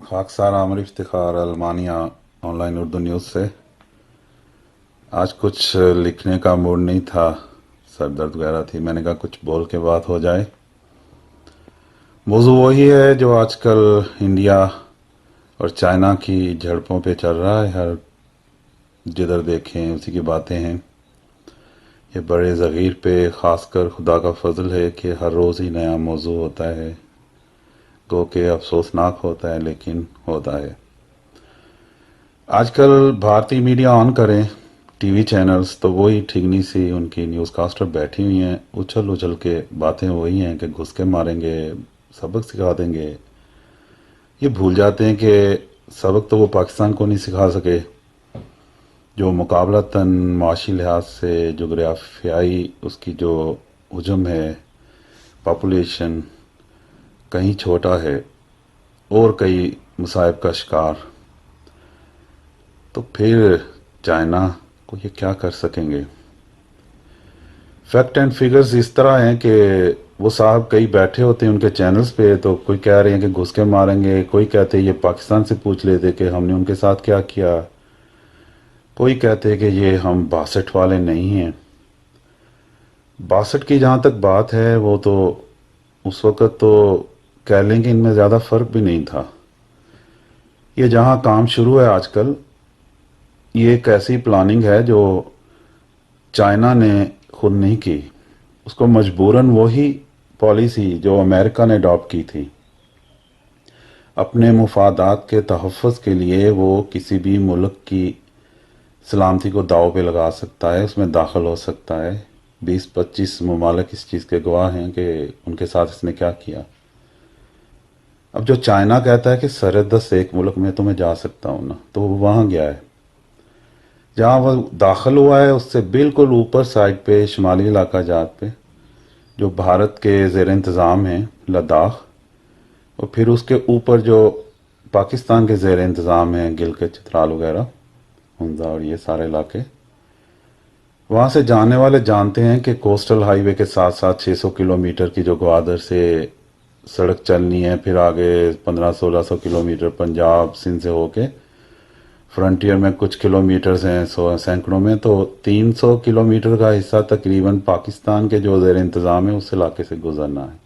खाकसार Aamir Iftikhar अल्मानिया online Urdu news से। आज कुछ लिखने का मूड नहीं था, सर दर्द वगैरह थी। मैंने कहा कुछ बोल के बात हो जाए। मौजू वही है जो आजकल इंडिया और चाइना की झड़पों पे चल रहा है। हर जिधर देखें उसी की बातें हैं। ये बड़े ज़गीर पे ख़ासकर खुदा का फजल है कि हर रोज़ ही नया मौजू होता है। गो के अफसोसनाक होता है लेकिन होता है। आजकल भारतीय मीडिया ऑन करें, टीवी चैनल्स, तो वही ठिगनी सी उनकी न्यूज़ कास्टर बैठी हुई हैं। उछल उछल के बातें वही हैं कि घुस के मारेंगे, सबक सिखा देंगे। ये भूल जाते हैं कि सबक तो वो पाकिस्तान को नहीं सिखा सके, जो मुकाबलतन माशी लिहाज से जोग्राफियाई उसकी जो हजम है, पॉपुलेशन कहीं छोटा है और कई मसाइब का शिकार। तो फिर चाइना को ये क्या कर सकेंगे। फैक्ट एंड फिगर्स इस तरह हैं कि वो साहब कई बैठे होते हैं उनके चैनल्स पे, तो कोई कह रहे हैं कि घुस के मारेंगे, कोई कहते हैं ये पाकिस्तान से पूछ लेते कि हमने उनके साथ क्या किया, कोई कहते हैं कि ये हम 62 वाले नहीं हैं। 62 की जहाँ तक बात है वो तो उस वक़्त तो कह लें कि इनमें ज़्यादा फ़र्क भी नहीं था। ये जहाँ काम शुरू है आजकल, ये एक ऐसी प्लानिंग है जो चाइना ने खुद नहीं की, उसको मजबूरन वही पॉलिसी जो अमेरिका ने अडॉप्ट की थी। अपने मुफादात के तहफ़्फ़ुज़ के लिए वो किसी भी मुल्क की सलामती को दाव पे लगा सकता है, उसमें दाखिल हो सकता है। 20-25 ममालिक इस चीज़ के गवाह हैं कि उनके साथ इसने क्या किया। अब जो चाइना कहता है कि सरहद से एक मुल्क में तो मैं जा सकता हूँ ना, तो वो वहाँ गया है। जहाँ वो दाखिल हुआ है उससे बिल्कुल ऊपर साइड पे शुमाली इलाका जात पे जो भारत के ज़ेर इंतज़ाम है लद्दाख, और फिर उसके ऊपर जो पाकिस्तान के ज़ेर इंतज़ाम है गिलगित चित्राल वगैरह, हुंजा और ये सारे इलाके। वहाँ से जाने वाले जानते हैं कि कोस्टल हाईवे के साथ साथ 600 किलोमीटर की जो ग्वादर से सड़क चलनी है, फिर आगे 1500-1600 किलोमीटर पंजाब सिंध से होके फ्रंटियर में कुछ किलोमीटर्स हैं, सैकड़ों में, तो 300 किलोमीटर का हिस्सा तकरीबन पाकिस्तान के जो ज़ेर इंतज़ाम है उस इलाके से गुजरना है।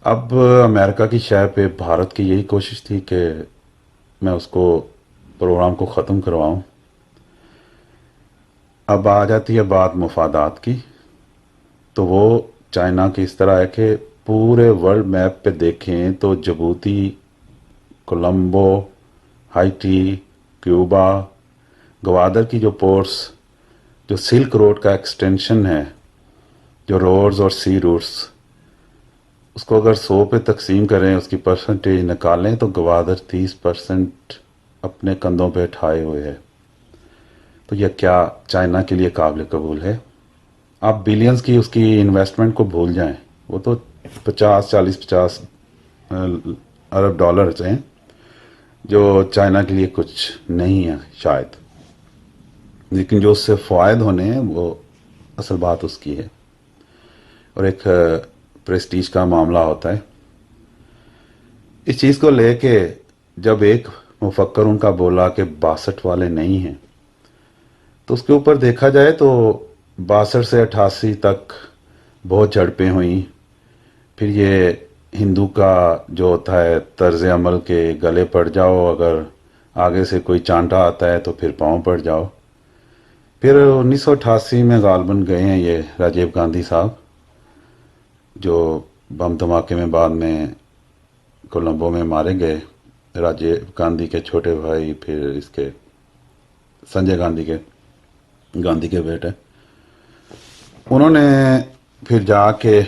अब अमेरिका की शय पे भारत की यही कोशिश थी कि मैं उसको प्रोग्राम को ख़त्म करवाऊं। अब आ जाती है बात मुफादात की, तो वो चाइना की इस तरह है कि पूरे वर्ल्ड मैप पे देखें तो Djibouti, Colombo, high tea, Cuba, Gwadar की जो पोर्ट्स, जो सिल्क रोड का एक्सटेंशन है, जो रोड्स और सी रूट्स, उसको अगर 100 पे तकसीम करें, उसकी परसेंटेज निकालें तो ग्वादर 30% अपने कंधों पे उठाए हुए है। तो यह क्या चाइना के लिए काबिल कबूल है। आप बिलियंस की उसकी इन्वेस्टमेंट को भूल जाएं, वो तो 50 अरब डॉलर्स हैं जो चाइना के लिए कुछ नहीं है शायद, लेकिन जो उससे फ़ायद होने हैं वो असल बात उसकी है। और एक प्रेस्टीज का मामला होता है। इस चीज़ को लेके जब एक मुफक्कर उनका बोला कि 62 वाले नहीं हैं, तो उसके ऊपर देखा जाए तो 62 से 88 तक बहुत झड़पें हुई। फिर ये हिंदू का जो होता है तर्ज अमल के गले पड़ जाओ, अगर आगे से कोई चांटा आता है तो फिर पाँव पड़ जाओ। फिर 1988 में गालबन गए हैं ये राजीव गांधी साहब, जो बम धमाके में बाद में कोलंबो में मारे गए। राजीव गांधी के छोटे भाई, फिर इसके संजय गांधी के बेटे, उन्होंने फिर जाके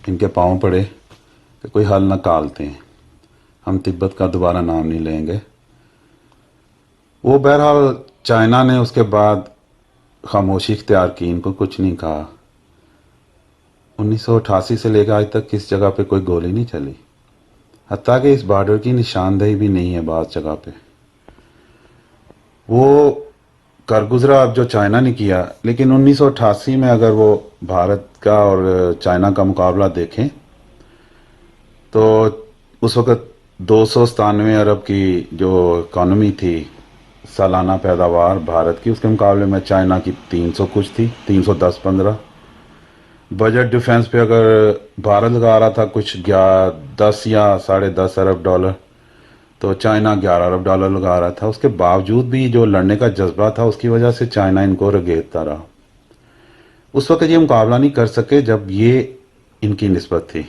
इनके पाँव पड़े कि कोई हल निकालते हैं, हम तिब्बत का दोबारा नाम नहीं लेंगे। वो बहरहाल चाइना ने उसके बाद खामोशी इख्तियार की, इनको कुछ नहीं कहा। 1988 से लेकर आज तक किस जगह पे कोई गोली नहीं चली, हत्ता कि इस बॉर्डर की निशानदेही भी नहीं है बात जगह पे। वो कर गुजरा अब जो चाइना ने किया, लेकिन 1988 में अगर वो भारत का और चाइना का मुकाबला देखें तो उस वक़्त 297 ارب کی جو اکانومی تھی سالانہ پیداوار بھارت کی، اس کے مقابلے میں چائنا کی 300 کچھ تھی، 310-15۔ بجٹ ڈیفنس پہ اگر بھارت لگا رہا تھا کچھ 10 یا $10.5 ارب، تو چائنا $11 ارب لگا رہا تھا۔ اس کے باوجود بھی جو لڑنے کا جذبہ تھا، اس کی وجہ سے چائنا ان کو رگیتتا رہا۔ اس وقت یہ مقابلہ نہیں کر سکے جب یہ ان کی نسبت تھی۔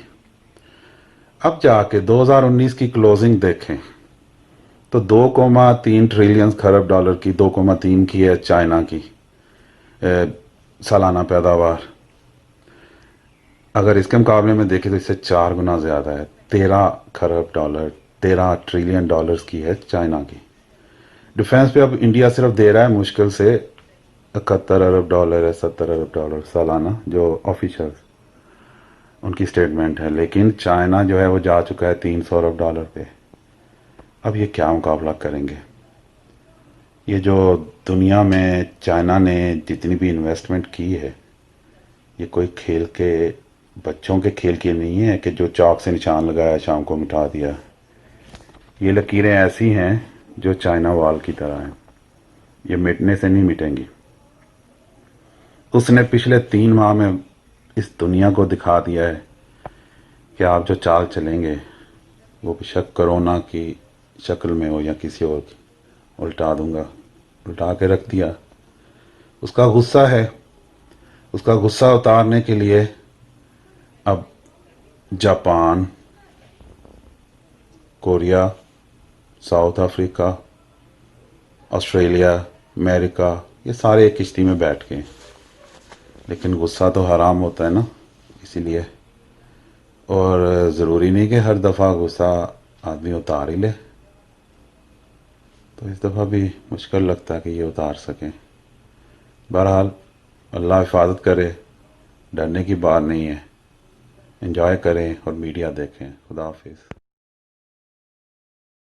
اب جا کے 2019 کی کلوزنگ دیکھیں تو 2.3 کھرب ڈالر کی، 2.3 کی ہے چائنا کی سالانہ پیداوار۔ اگر اس کے مقابلے میں دیکھیں تو اس سے 4 گنا زیادہ ہے، 13 ٹریلین ڈالرز کی ہے چائنا کی۔ ڈیفنس پہ اب انڈیا صرف دے رہا ہے مشکل سے 71 ارب ہے، 70 ارب سالانہ، جو آفیشل ان کی سٹیٹمنٹ ہے، لیکن چائنا جو ہے وہ جا چکا ہے $300 پہ۔ اب یہ کیا مقابلہ کریں گے؟ یہ جو دنیا میں چائنا نے جتنی بھی انویسٹمنٹ کی ہے، یہ کوئی کھیل کے، بچوں کے کھیل کی نہیں ہے کہ جو چاک سے نشان لگایا شام کو مٹا دیا۔ یہ لکیریں ایسی ہیں جو چائنا وال کی طرح ہیں، یہ مٹنے سے نہیں مٹیں گی۔ اس نے پچھلے 3 ماہ میں اس دنیا کو دکھا دیا ہے کہ آپ جو چال چلیں گے وہ بشک کرونا کی شکل میں ہو یا کسی اور کی، الٹا دوں گا، الٹا کے رکھ دیا۔ اس کا غصہ ہے، اس کا غصہ اتارنے کے لیے اب جاپان، کوریا، ساؤتھ افریقہ، آسٹریلیا، امریکہ، یہ سارے ایک کشتی میں بیٹھ گئے۔ لیکن غصہ تو حرام ہوتا ہے نا، اسی لیے، اور ضروری نہیں کہ ہر دفعہ غصہ آدمی اتار ہی لے، تو اس دفعہ بھی مشکل لگتا ہے کہ یہ اتار سکیں۔ بہرحال اللہ حفاظت کرے، ڈرنے کی بات نہیں ہے، انجوائے کریں اور میڈیا دیکھیں۔ خدا حافظ۔